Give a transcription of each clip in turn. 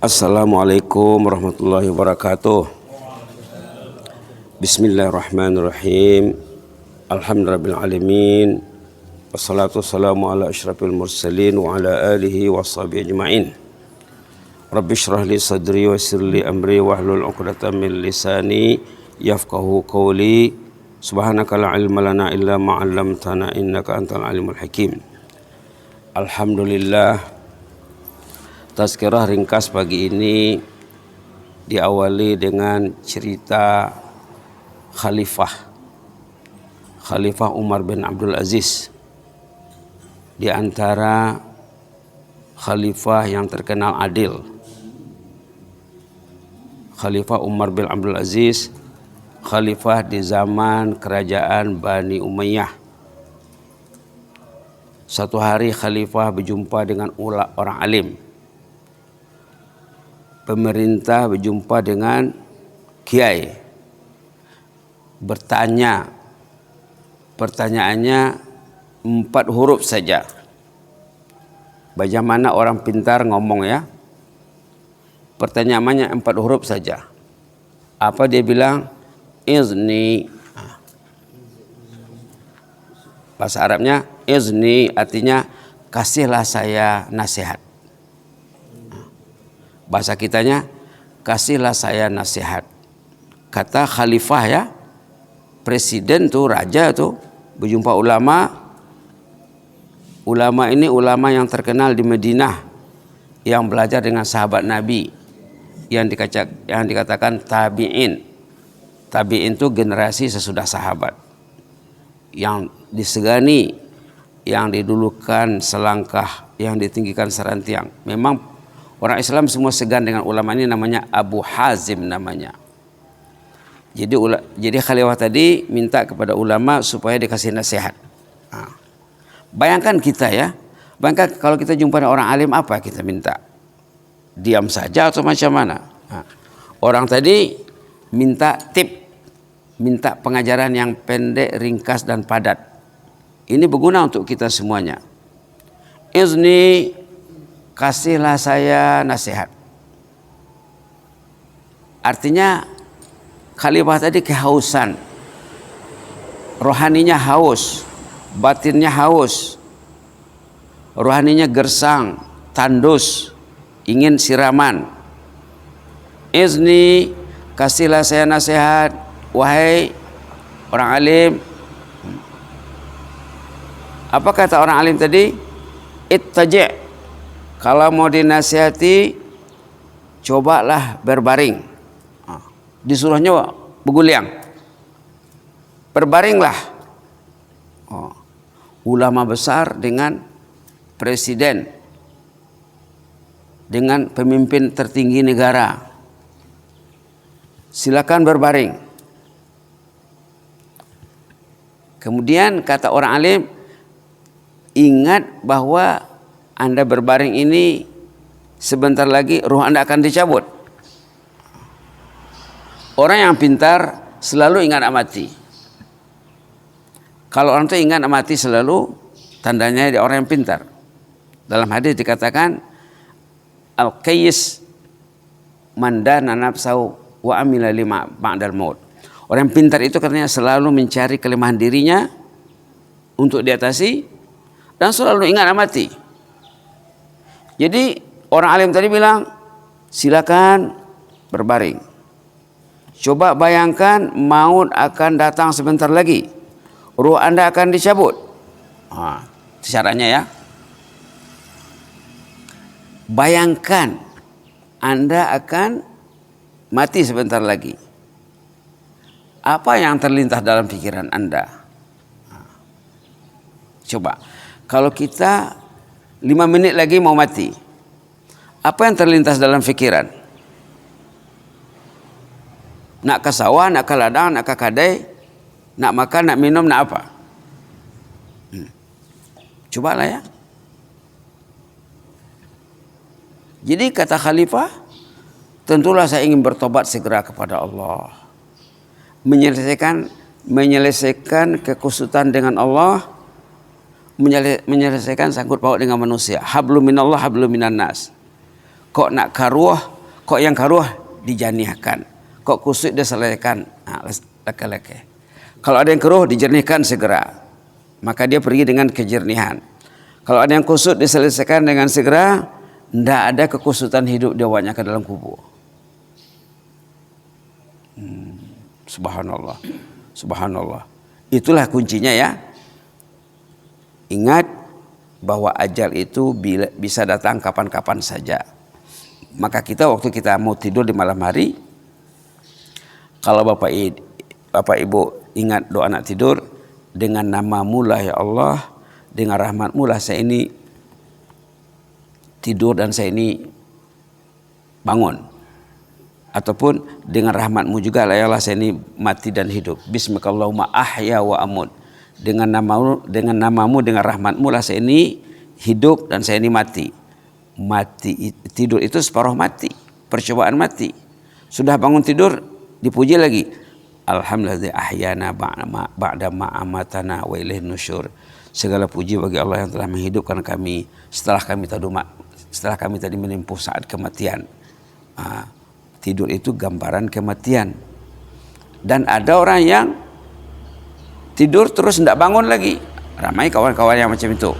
Assalamualaikum warahmatullahi wabarakatuh. Bismillahirrahmanirrahim. Alhamdulillahirabbil alamin. Wassalatu wassalamu ala asyrafil mursalin wa ala alihi washabihi ajmain. Rabbi shrah li sadri wa yassir li amri wahlul 'uqdatam min lisani yafqahu qawli. Subhanaka la ilma lana illa ma 'allamtana innaka antal alimul hakim. Alhamdulillah. Tazkirah ringkas pagi ini diawali dengan cerita Khalifah Umar bin Abdul Aziz. Di antara khalifah yang terkenal adil. Khalifah Umar bin Abdul Aziz, khalifah di zaman kerajaan Bani Umayyah. Satu hari khalifah berjumpa dengan orang alim. Pemerintah berjumpa dengan kiai, bertanya, pertanyaannya 4 huruf saja. Bagaimana orang pintar ngomong ya? Pertanyaannya 4 huruf saja. Apa dia bilang? Izni. Bahasa Arabnya izni, artinya kasihlah saya nasihat. Bahasa kitanya, kasihlah saya nasihat. Kata khalifah ya, presiden tuh, raja tuh, berjumpa ulama. Ulama ini ulama yang terkenal di Madinah, yang belajar dengan sahabat Nabi, yang dikatakan tabi'in. Tabi'in itu generasi sesudah sahabat, yang disegani, yang didulukan selangkah, yang ditinggikan serantiang. Memang orang Islam semua segan dengan ulama ini, namanya Abu Hazim namanya. Jadi khalifah tadi minta kepada ulama supaya dikasih nasihat. Bayangkan kita ya, bayangkan kalau kita jumpa orang alim, apa kita minta? Diam saja atau macam mana? Orang tadi minta tip, minta pengajaran yang pendek, ringkas dan padat. Ini berguna untuk kita semuanya. Izni, kasihlah saya nasihat. Artinya khalifah tadi kehausan, rohaninya haus, batinnya haus, rohaninya gersang, tandus, ingin siraman. Izni, kasihlah saya nasihat, wahai orang alim. Apa kata orang alim tadi? Ittaji'. Kalau mau dinasihati, cobalah berbaring. Disuruhnya berguliang. Berbaringlah. Ulama besar dengan presiden, dengan pemimpin tertinggi negara. Silakan berbaring. Kemudian kata orang alim, ingat bahwa Anda berbaring ini sebentar lagi ruh Anda akan dicabut. Orang yang pintar selalu ingat mati. Kalau orang itu ingat mati selalu, tandanya dia orang yang pintar. Dalam hadis dikatakan al-qayyis man dana nafsahu wa amila lima ba'dal maut. Orang yang pintar itu katanya selalu mencari kelemahan dirinya untuk diatasi dan selalu ingat mati. Jadi orang alim tadi bilang, silakan berbaring. Coba bayangkan maut akan datang sebentar lagi. Ruh Anda akan dicabut. Itu syaratnya ya. Bayangkan Anda akan mati sebentar lagi. Apa yang terlintas dalam pikiran Anda? Coba, kalau kita 5 menit lagi mau mati, apa yang terlintas dalam pikiran? Nak ke sawah, nak ke ladang, nak ke kadai, nak makan, nak minum, nak apa? Cobalah ya. Jadi kata khalifah, tentulah saya ingin bertobat segera kepada Allah, menyelesaikan kekusutan dengan Allah, menyelesaikan sangkut paut dengan manusia. Hablum minallah, hablum minan nas. Kok nak karuah Kok yang karuh dijanihkan, kok kusut diselesaikan. Laki-laki. Kalau ada yang keruh dijernihkan segera, maka dia pergi dengan kejernihan. Kalau ada yang kusut diselesaikan dengan segera, tidak ada kekusutan hidup dia wanya ke dalam kubur. Subhanallah, subhanallah. Itulah kuncinya ya. Ingat bahwa ajal itu bisa datang kapan-kapan saja. Maka kita waktu kita mau tidur di malam hari, kalau Bapak Ibu ingat doa anak tidur, dengan namamu lah ya Allah, dengan rahmatmu lah saya ini tidur dan saya ini bangun. Ataupun dengan rahmatmu juga lah ya Allah saya ini mati dan hidup. Bismikallahumma ahya wa amut. Dengan namamu, dengan rahmatmu lah saya ini hidup dan saya ini mati. Tidur itu separuh mati, percobaan mati. Sudah bangun tidur dipuji lagi. Alhamdulillah ahyana ba'da ma amatana wa ilaihin nusyur. Segala puji bagi Allah yang telah menghidupkan kami setelah kami tadi menempuh saat kematian. Tidur itu gambaran kematian. Dan ada orang yang tidur terus tidak bangun lagi. Ramai kawan-kawan yang macam itu.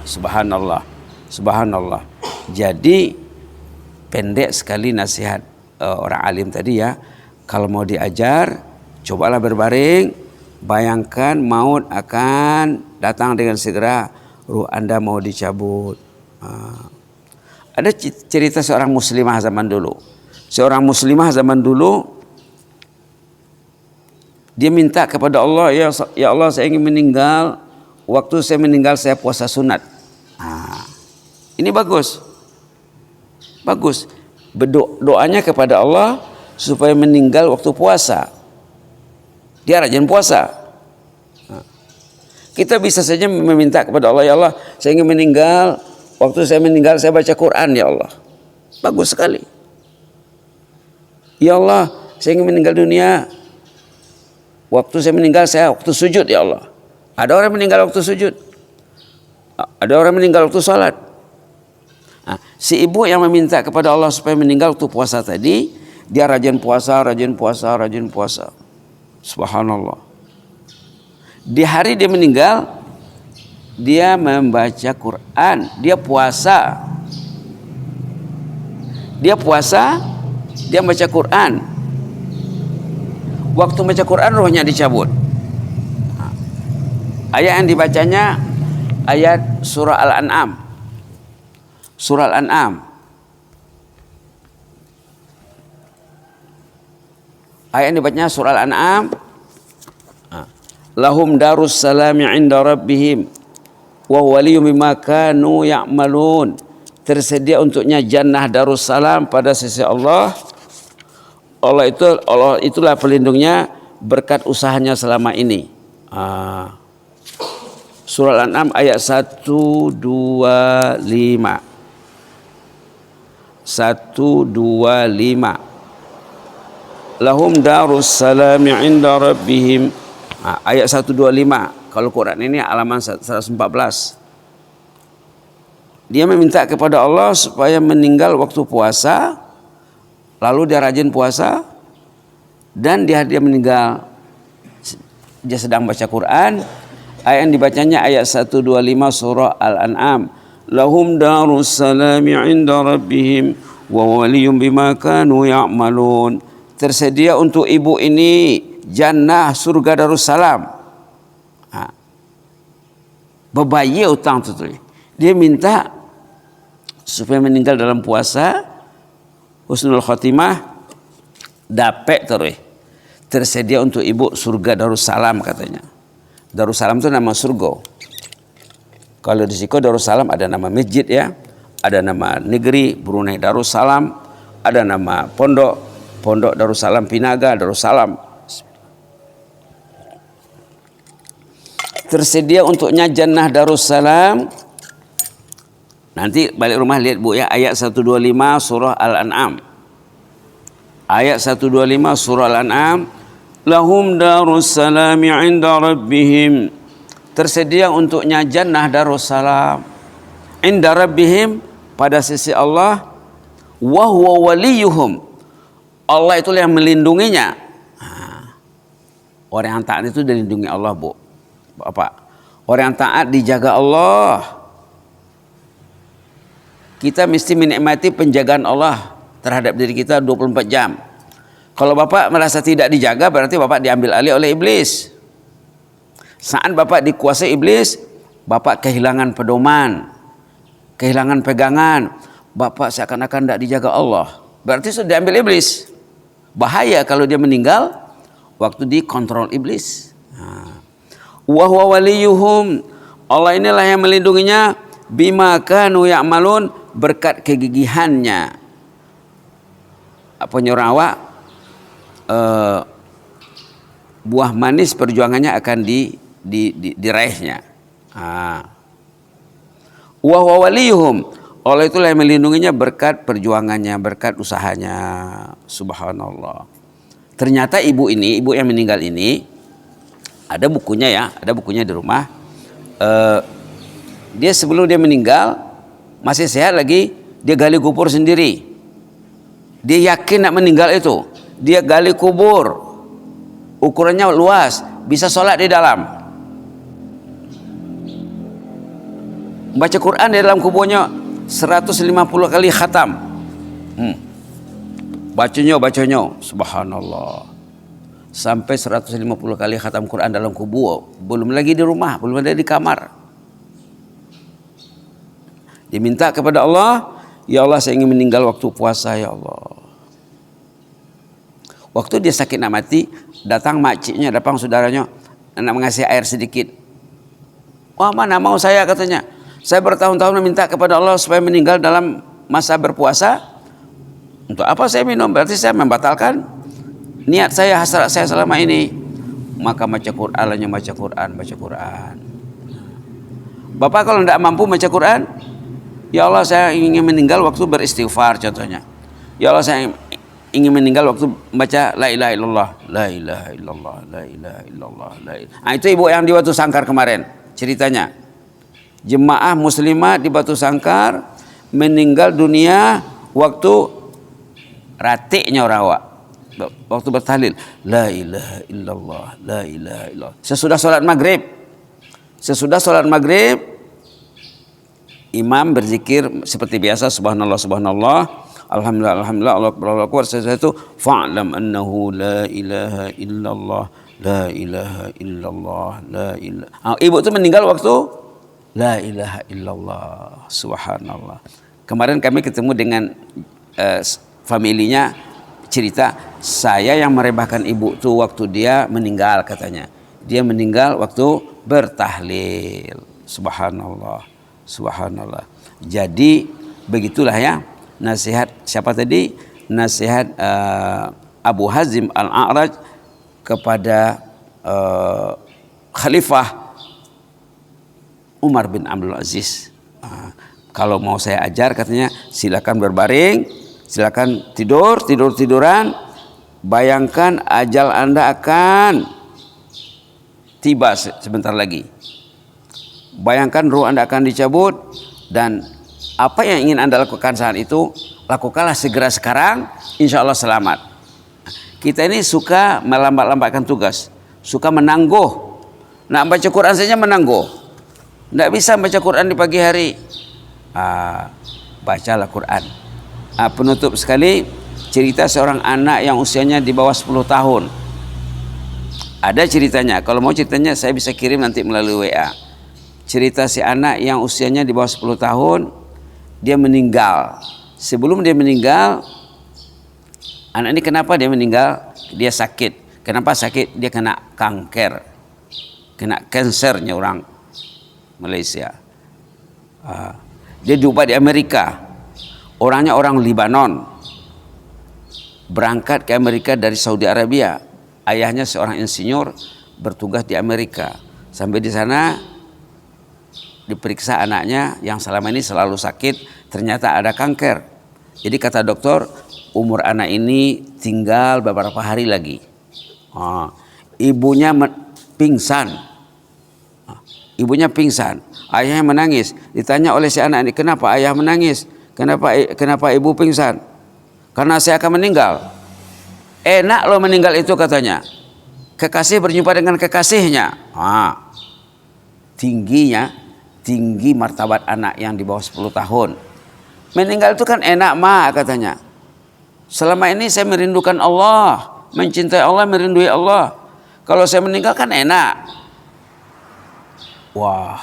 Subhanallah, subhanallah. Jadi pendek sekali nasihat orang alim tadi ya. Kalau mau diajar, cobalah berbaring. Bayangkan maut akan datang dengan segera. Ruh Anda mau dicabut. Ada cerita seorang muslimah zaman dulu. Seorang muslimah zaman dulu, dia minta kepada Allah, ya Allah saya ingin meninggal. Waktu saya meninggal saya puasa sunat. Ini bagus. Bagus. Doanya kepada Allah supaya meninggal waktu puasa. Dia rajin puasa. Kita bisa saja meminta kepada Allah, ya Allah saya ingin meninggal. Waktu saya meninggal saya baca Quran ya Allah. Bagus sekali. Ya Allah saya ingin meninggal dunia. Waktu saya meninggal saya waktu sujud ya Allah. Ada orang meninggal waktu sujud. Ada orang meninggal waktu salat. Si ibu yang meminta kepada Allah supaya meninggal waktu puasa tadi, dia rajin puasa, rajin puasa, rajin puasa. Subhanallah. Di hari dia meninggal, dia membaca Quran, dia puasa. Dia puasa, dia baca Quran. Waktu baca Quran rohnya dicabut. Ayat yang dibacanya ayat surah Al-An'am. Surah Al-An'am. Ayat yang dibacanya surah Al-An'am. Lahum darus salami 'inda rabbihim wa waliyum bima kanu ya'malun. Tersedia untuknya jannah darussalam pada sisi Allah. Allah itulah pelindungnya berkat usahanya selama ini. Surah Al-An'am ayat 125. 125. Lahum darus salami 'inda rabbihim. Ayat 125. Kalau Quran ini halaman 114. Dia meminta kepada Allah supaya meninggal waktu puasa, lalu dia rajin puasa, dan dia meninggal dia sedang baca Quran. Ayat yang dibacanya ayat 125 surah Al-An'am. Lahum darus salami 'inda rabbihim wa waliyum bima kanu ya'malun. Tersedia untuk ibu ini jannah surga darussalam. Bebayar utang tu. Dia minta supaya meninggal dalam puasa, husnul khatimah, dapat terus. Tersedia untuk ibu surga darussalam katanya. Darussalam itu nama surga. Kalau di Siko Darussalam ada nama masjid ya, ada nama negeri Brunei Darussalam, ada nama pondok Darussalam Pinaga Darussalam. Tersedia untuknya jannah darussalam. Nanti balik rumah lihat Bu ya, ayat 125 surah Al-An'am. Ayat 125 surah Al-An'am. Lahum darussalami 'inda rabbihim. Tersedia untuknya jannah darussalam 'inda rabbihim pada sisi Allah, Wa huwa waliyuhum. Allah itulah yang melindunginya. Orang yang taat itu dilindungi Allah, Bu. Bapak. Orang yang taat dijaga Allah. Kita mesti menikmati penjagaan Allah terhadap diri kita 24 jam. Kalau Bapak merasa tidak dijaga, berarti Bapak diambil alih oleh iblis. Saat Bapak dikuasai iblis, Bapak kehilangan pedoman, kehilangan pegangan. Bapak seakan-akan tidak dijaga Allah. Berarti sudah diambil iblis. Bahaya kalau dia meninggal waktu dikontrol iblis. Wa huwa waliyuhum. Allah inilah yang melindunginya bima kanu ya'malun, berkat kegigihannya. Apa nyurawa? Buah manis perjuangannya akan diraihnya. Wa huwa waliyuhum. Allah itulah yang melindunginya berkat perjuangannya, berkat usahanya. Subhanallah. Ternyata ibu yang meninggal ini, ada bukunya ya, ada bukunya di rumah. Dia sebelum dia meninggal, masih sehat lagi, dia gali kubur sendiri. Dia yakin nak meninggal itu. Dia gali kubur. Ukurannya luas, bisa sholat di dalam. Baca Quran di dalam kuburnya 150 kali khatam. Bacanya subhanallah. Sampai 150 kali khatam Quran dalam kubur. Belum lagi di rumah, belum ada di kamar. Diminta kepada Allah, ya Allah saya ingin meninggal waktu puasa ya Allah. Waktu dia sakit nak mati, datang makciknya, datang saudaranya, nak mengasih air sedikit. Wah, mana mau saya, katanya. Saya bertahun-tahun meminta kepada Allah supaya meninggal dalam masa berpuasa. Untuk apa saya minum? Berarti saya membatalkan niat saya, hasrat saya selama ini. Maka baca Quran, baca Quran. Bapak kalau tidak mampu baca Quran, ya Allah saya ingin meninggal waktu beristighfar contohnya. Ya Allah saya ingin meninggal waktu baca la ilaha illallah, la ilaha illallah, la ilaha illallah, la ilaha. Nah, itu ibu yang di Batu Sangkar kemarin ceritanya. Jemaah muslimah di Batu Sangkar meninggal dunia waktu ratiknya rawa, waktu bertahlil la ilaha illallah, la ilaha illallah. Sesudah sholat maghrib, imam berzikir seperti biasa, subhanallah subhanallah, alhamdulillah alhamdulillah, Allahu akbar. Sesudah itu fa'lam annahu la ilaha illallah, la ilaha illallah, la ilaha. Ibu itu meninggal waktu la ilaha illallah, subhanallah. Kemarin kami ketemu dengan familinya, cerita saya yang merebahkan ibu tuh waktu dia meninggal, katanya. Dia meninggal waktu bertahlil. Subhanallah, subhanallah. Jadi begitulah ya nasihat siapa tadi? Nasihat Abu Hazim Al-A'raj kepada Khalifah Umar bin Abdul Aziz. Kalau mau saya ajar, katanya, silakan berbaring, silakan tiduran. Bayangkan ajal Anda akan tiba sebentar lagi. Bayangkan ruh Anda akan dicabut, dan apa yang ingin Anda lakukan saat itu, lakukanlah segera sekarang, insya Allah selamat. Kita ini suka melambat-lambatkan tugas, suka menangguh. Nak baca Quran saja menangguh. Tidak bisa baca Quran di pagi hari. Bacalah Quran. Penutup sekali, cerita seorang anak yang usianya di bawah 10 tahun. Ada ceritanya. Kalau mau ceritanya saya bisa kirim nanti melalui WA. Cerita si anak yang usianya di bawah 10 tahun, dia meninggal. Sebelum dia meninggal, anak ini kenapa dia meninggal? Dia sakit. Kenapa sakit? Dia kena kanker. Kena kansernya orang Malaysia. Dia jumpa di Amerika. Orangnya orang Libanon. Berangkat ke Amerika dari Saudi Arabia. Ayahnya seorang insinyur bertugas di Amerika. Sampai di sana diperiksa anaknya yang selama ini selalu sakit, ternyata ada kanker. Jadi kata dokter, umur anak ini tinggal beberapa hari lagi. Ibunya pingsan. Ibunya pingsan, ayahnya menangis. Ditanya oleh si anak ini, kenapa ayah menangis? Kenapa ibu pingsan? Karena saya akan meninggal. Enak loh meninggal itu katanya. Kekasih berjumpa dengan kekasihnya. Tinggi martabat anak yang di bawah 10 tahun. Meninggal itu kan enak katanya. Selama ini saya merindukan Allah, mencintai Allah, merindui Allah. Kalau saya meninggal kan enak. Wah,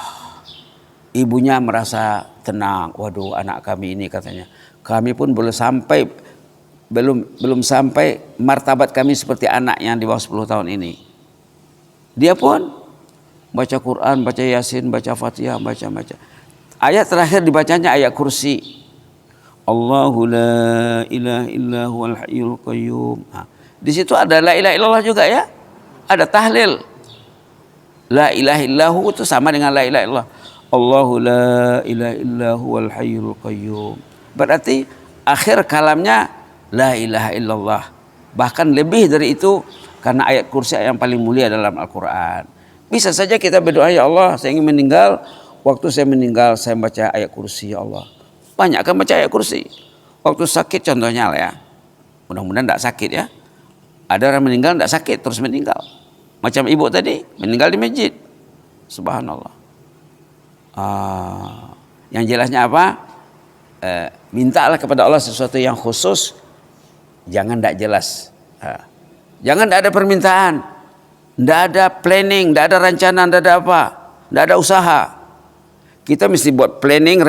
ibunya merasa tenang. Waduh, anak kami ini katanya. Kami pun belum sampai martabat kami seperti anak yang di bawah 10 tahun ini. Dia pun baca Quran, baca Yasin, baca Fatihah, baca. Ayat terakhir dibacanya ayat kursi. Allahu la ilaha illa huwal hayyul qayyum. Di situ ada la ilaha illallah juga ya. Ada tahlil. La ilaha illahu itu sama dengan la ilaha illallah. Allahu la ilaha illa huwal hayyul qayyum. Berarti akhir kalamnya la ilaha illallah. Bahkan lebih dari itu karena ayat kursi yang paling mulia dalam Al-Quran. Bisa saja kita berdoa, ya Allah saya ingin meninggal. Waktu saya meninggal saya baca ayat kursi, ya Allah. Banyak kan baca ayat kursi. Waktu sakit contohnya lah ya. Mudah-mudahan tidak sakit ya. Ada orang meninggal tidak sakit terus meninggal. Macam ibu tadi meninggal di masjid. Subhanallah. Yang jelasnya apa? Mintalah kepada Allah sesuatu yang khusus. Jangan tidak jelas. Jangan tidak ada permintaan. Tidak ada planning, tidak ada rencana, tidak ada apa. Tidak ada usaha. Kita mesti buat planning,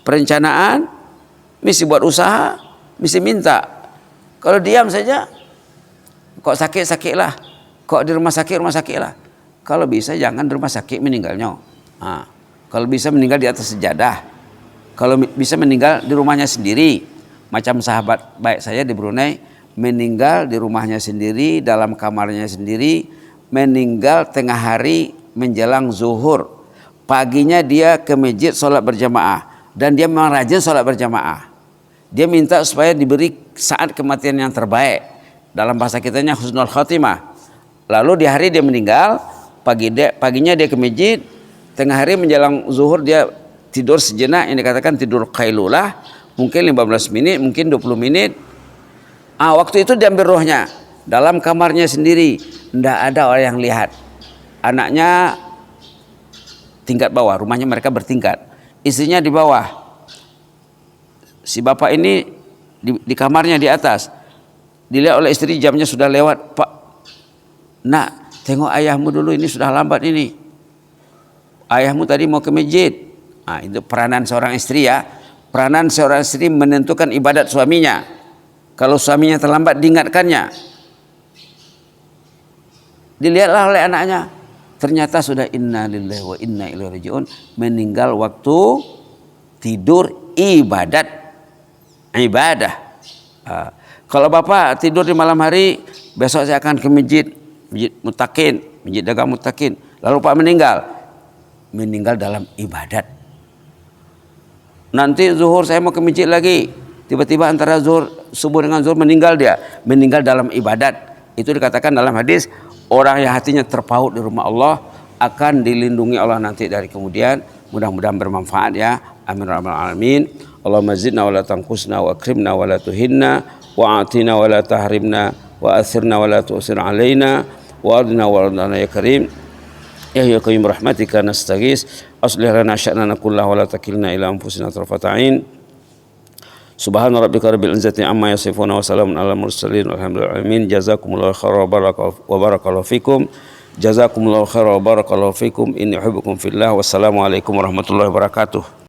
perencanaan, mesti buat usaha, mesti minta. Kalau diam saja, kok sakit-sakitlah. Kok di rumah sakitlah. Kalau bisa jangan di rumah sakit meninggalnya. Kalau bisa meninggal di atas sejadah. Kalau bisa meninggal di rumahnya sendiri. Macam sahabat baik saya di Brunei, meninggal di rumahnya sendiri, dalam kamarnya sendiri, meninggal tengah hari menjelang zuhur. Paginya dia ke masjid sholat berjamaah. Dan dia memang rajin sholat berjamaah. Dia minta supaya diberi saat kematian yang terbaik. Dalam bahasa kitanya husnul khotimah. Lalu di hari dia meninggal, paginya dia ke masjid, tengah hari menjelang zuhur dia tidur sejenak, yang dikatakan tidur qailulah, mungkin 15 menit, mungkin 20 menit. Waktu itu diambil rohnya dalam kamarnya sendiri, tidak ada orang yang lihat. Anaknya tingkat bawah, rumahnya mereka bertingkat. Istrinya di bawah. Si bapak ini di kamarnya di atas. Dilihat oleh istri, jamnya sudah lewat. Pak, nak, tengok ayahmu dulu, ini sudah lambat ini. Ayahmu tadi mau ke masjid. Itu peranan seorang istri ya. Peranan seorang istri menentukan ibadat suaminya. Kalau suaminya terlambat, diingatkannya. Dilihatlah oleh anaknya. Ternyata sudah inna lillahi wa inna ilaihi rajiun, meninggal waktu tidur ibadah. Kalau bapak tidur di malam hari, besok saya akan ke masjid Mutakin, masjid dagang Mutakin. Lalu pak meninggal dalam ibadat. Nanti zuhur saya mau ke masjid lagi, tiba-tiba antara subuh dengan zuhur meninggal dalam ibadat. Itu dikatakan dalam hadis, orang yang hatinya terpaut di rumah Allah akan dilindungi Allah nanti dari kemudian. Mudah-mudahan bermanfaat ya. Amin rabbal alamin. Allahumma zidna wa la tanqusna wa akrimna wa la tuhinna wa atina wa la tahrimna wa athirna wa la tu'sir alaina wa adna wa radana ya karim. Ya qayyum rahmatika nastaghis. Aslih lana sya'nana kullahu wa la takilna ila anfusina tarfata ain. Subhana rabbika rabbil izzati amma yasifuna wa salamun alal mursalin walhamdulillahi alamin. Jazakumullahu khairan wa barakallahu fikum. Jazakumullahu khairan wa barakallahu fikum. Inni uhibbukum fillah. Wassalamu alaikum warahmatullahi wabarakatuh.